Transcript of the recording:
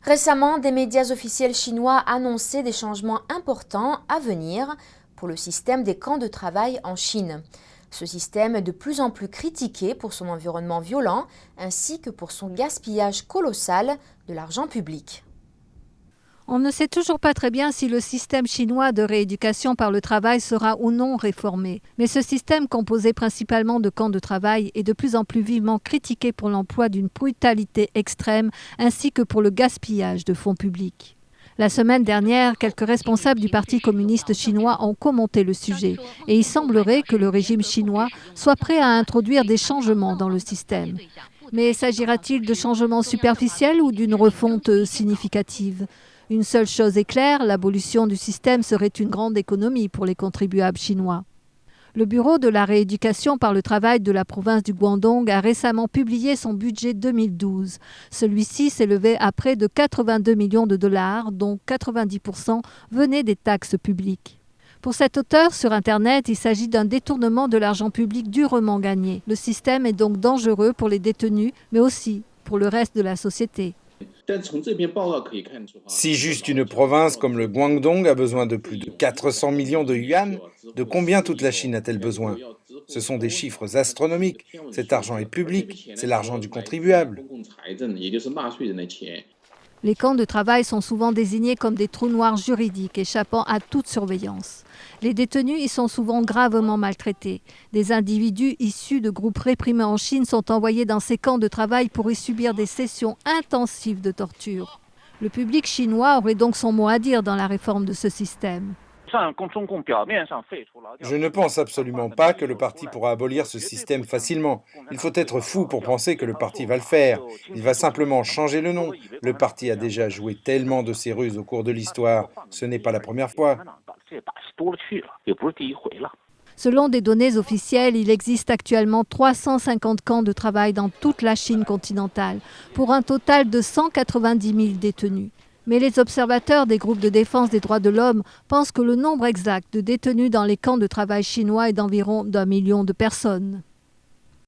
Récemment, des médias officiels chinois annonçaient des changements importants à venir pour le système des camps de travail en Chine. Ce système est de plus en plus critiqué pour son environnement violent ainsi que pour son gaspillage colossal de l'argent public. On ne sait toujours pas très bien si le système chinois de rééducation par le travail sera ou non réformé. Mais ce système, composé principalement de camps de travail, est de plus en plus vivement critiqué pour l'emploi d'une brutalité extrême ainsi que pour le gaspillage de fonds publics. La semaine dernière, quelques responsables du Parti communiste chinois ont commenté le sujet et il semblerait que le régime chinois soit prêt à introduire des changements dans le système. Mais s'agira-t-il de changements superficiels ou d'une refonte significative ? Une seule chose est claire, l'abolition du système serait une grande économie pour les contribuables chinois. Le Bureau de la rééducation par le travail de la province du Guangdong a récemment publié son budget 2012. Celui-ci s'élevait à près de 82 millions de dollars, dont 90% venaient des taxes publiques. Pour cet auteur sur Internet, il s'agit d'un détournement de l'argent public durement gagné. Le système est donc dangereux pour les détenus, mais aussi pour le reste de la société. Si juste une province comme le Guangdong a besoin de plus de 400 millions de yuan, de combien toute la Chine a-t-elle besoin? Ce sont des chiffres astronomiques. Cet argent est public, c'est l'argent du contribuable. Les camps de travail sont souvent désignés comme des trous noirs juridiques échappant à toute surveillance. Les détenus y sont souvent gravement maltraités. Des individus issus de groupes réprimés en Chine sont envoyés dans ces camps de travail pour y subir des sessions intensives de torture. Le public chinois aurait donc son mot à dire dans la réforme de ce système. Je ne pense absolument pas que le parti pourra abolir ce système facilement. Il faut être fou pour penser que le parti va le faire. Il va simplement changer le nom. Le parti a déjà joué tellement de ces ruses au cours de l'histoire. Ce n'est pas la première fois. Selon des données officielles, il existe actuellement 350 camps de travail dans toute la Chine continentale, pour un total de 190 000 détenus. Mais les observateurs des groupes de défense des droits de l'homme pensent que le nombre exact de détenus dans les camps de travail chinois est d'environ d'1 million de personnes.